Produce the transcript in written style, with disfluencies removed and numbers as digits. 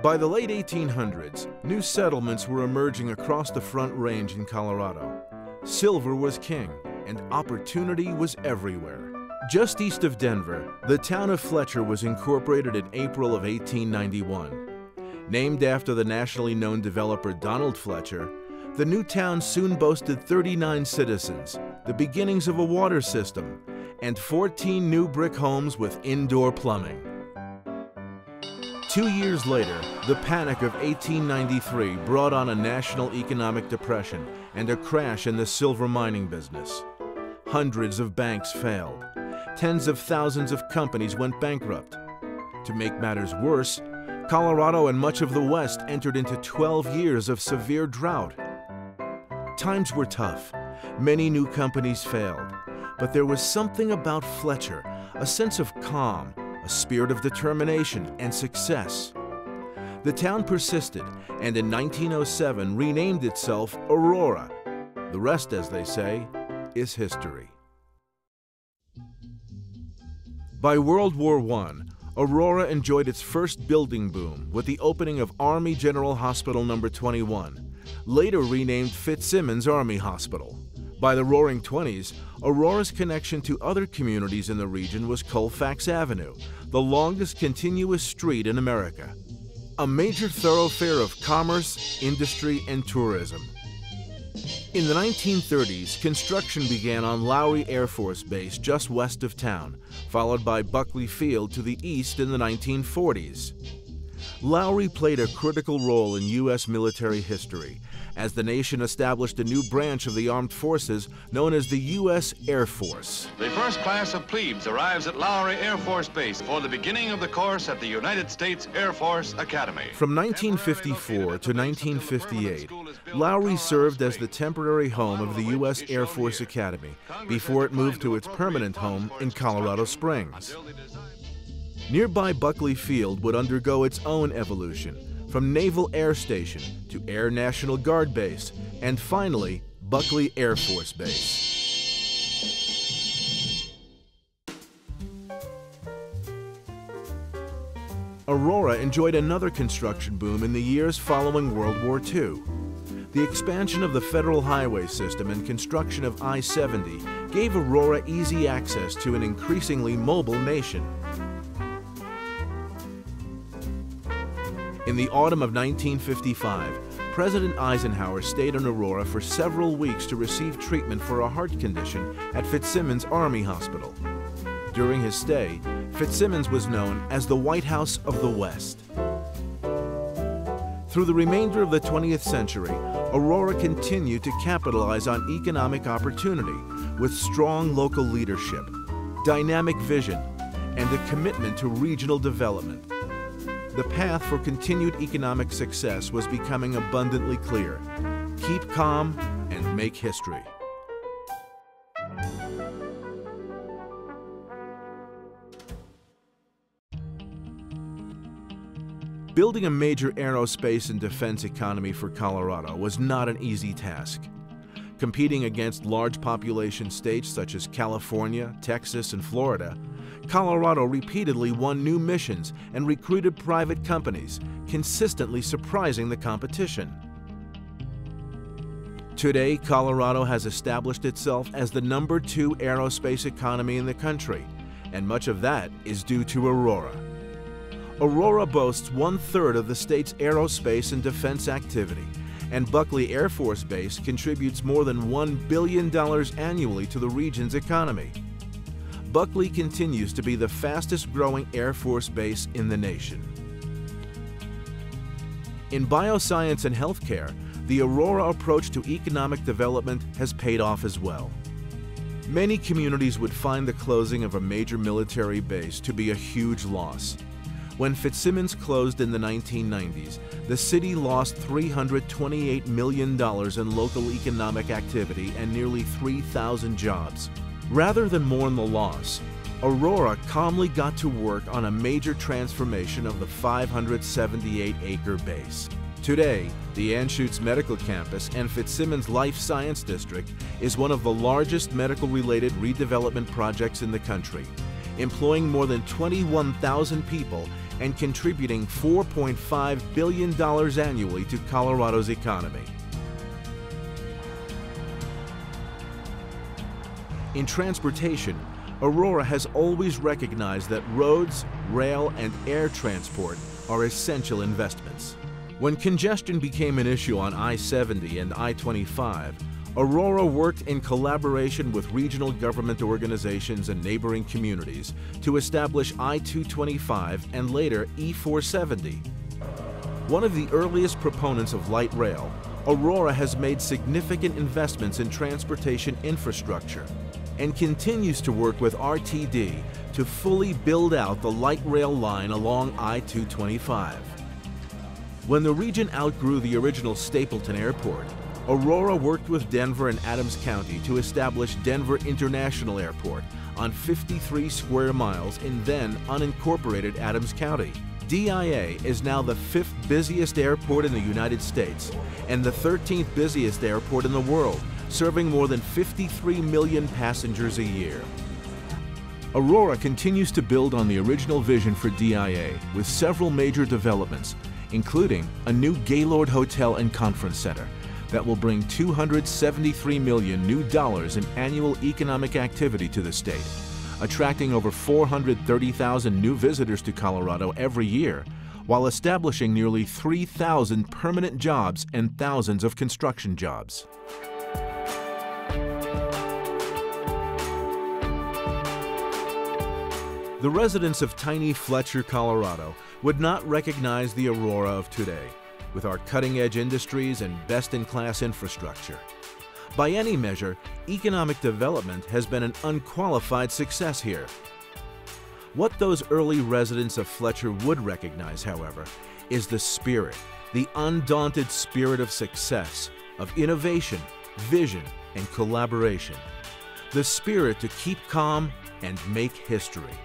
By the late 1800s, new settlements were emerging across the Front Range in Colorado. Silver was king, and opportunity was everywhere. Just east of Denver, the town of Fletcher was incorporated in April of 1891. Named after the nationally known developer Donald Fletcher, the new town soon boasted 39 citizens, the beginnings of a water system, and 14 new brick homes with indoor plumbing. 2 years later, the panic of 1893 brought on a national economic depression and a crash in the silver mining business. Hundreds of banks failed. Tens of thousands of companies went bankrupt. To make matters worse, Colorado and much of the West entered into 12 years of severe drought. Times were tough. Many new companies failed. But there was something about Fletcher, a sense of calm, a spirit of determination and success. The town persisted and in 1907 renamed itself Aurora. The rest, as they say, is history. By World War I, Aurora enjoyed its first building boom with the opening of Army General Hospital No. 21, later renamed Fitzsimmons Army Hospital. By the Roaring '20s, Aurora's connection to other communities in the region was Colfax Avenue, the longest continuous street in America, a major thoroughfare of commerce, industry, and tourism. In the 1930s, construction began on Lowry Air Force Base just west of town, followed by Buckley Field to the east in the 1940s. Lowry played a critical role in U.S. military history, as the nation established a new branch of the armed forces known as the U.S. Air Force. The first class of plebes arrives at Lowry Air Force Base for the beginning of the course at the United States Air Force Academy. From 1954 to 1958, Lowry served as the temporary home of the U.S. Air Force Academy before it moved to its permanent home in Colorado Springs. Nearby Buckley Field would undergo its own evolution, from Naval Air Station to Air National Guard Base, and finally, Buckley Air Force Base. Aurora enjoyed another construction boom in the years following World War II. The expansion of the federal highway system and construction of I-70 gave Aurora easy access to an increasingly mobile nation. In the autumn of 1955, President Eisenhower stayed in Aurora for several weeks to receive treatment for a heart condition at Fitzsimmons Army Hospital. During his stay, Fitzsimmons was known as the White House of the West. Through the remainder of the 20th century, Aurora continued to capitalize on economic opportunity with strong local leadership, dynamic vision, and a commitment to regional development. The path for continued economic success was becoming abundantly clear. Keep calm and make history. Building a major aerospace and defense economy for Colorado was not an easy task. Competing against large population states such as California, Texas, and Florida, Colorado repeatedly won new missions and recruited private companies, consistently surprising the competition. Today, Colorado has established itself as the #2 aerospace economy in the country, and much of that is due to Aurora. Aurora boasts 1/3 of the state's aerospace and defense activity, and Buckley Air Force Base contributes more than $1 billion annually to the region's economy. Buckley continues to be the fastest-growing Air Force base in the nation. In bioscience and healthcare, the Aurora approach to economic development has paid off as well. Many communities would find the closing of a major military base to be a huge loss. When Fitzsimmons closed in the 1990s, the city lost $328 million in local economic activity and nearly 3,000 jobs. Rather than mourn the loss, Aurora calmly got to work on a major transformation of the 578-acre base. Today, the Anschutz Medical Campus and Fitzsimmons Life Science District is one of the largest medical-related redevelopment projects in the country, employing more than 21,000 people and contributing $4.5 billion annually to Colorado's economy. In transportation, Aurora has always recognized that roads, rail, and air transport are essential investments. When congestion became an issue on I-70 and I-25, Aurora worked in collaboration with regional government organizations and neighboring communities to establish I-225 and later E-470. One of the earliest proponents of light rail, Aurora has made significant investments in transportation infrastructure and continues to work with RTD to fully build out the light rail line along I-225. When the region outgrew the original Stapleton Airport, Aurora worked with Denver and Adams County to establish Denver International Airport on 53 square miles in then unincorporated Adams County. DIA is now the 5th busiest airport in the United States and the 13th busiest airport in the world, serving more than 53 million passengers a year. Aurora continues to build on the original vision for DIA with several major developments, including a new Gaylord Hotel and Conference Center that will bring $273 million new dollars in annual economic activity to the state, attracting over 430,000 new visitors to Colorado every year, while establishing nearly 3,000 permanent jobs and thousands of construction jobs. The residents of tiny Fletcher, Colorado, would not recognize the Aurora of today, with our cutting-edge industries and best-in-class infrastructure. By any measure, economic development has been an unqualified success here. What those early residents of Fletcher would recognize, however, is the spirit, the undaunted spirit of success, of innovation, vision, and collaboration. The spirit to keep calm and make history.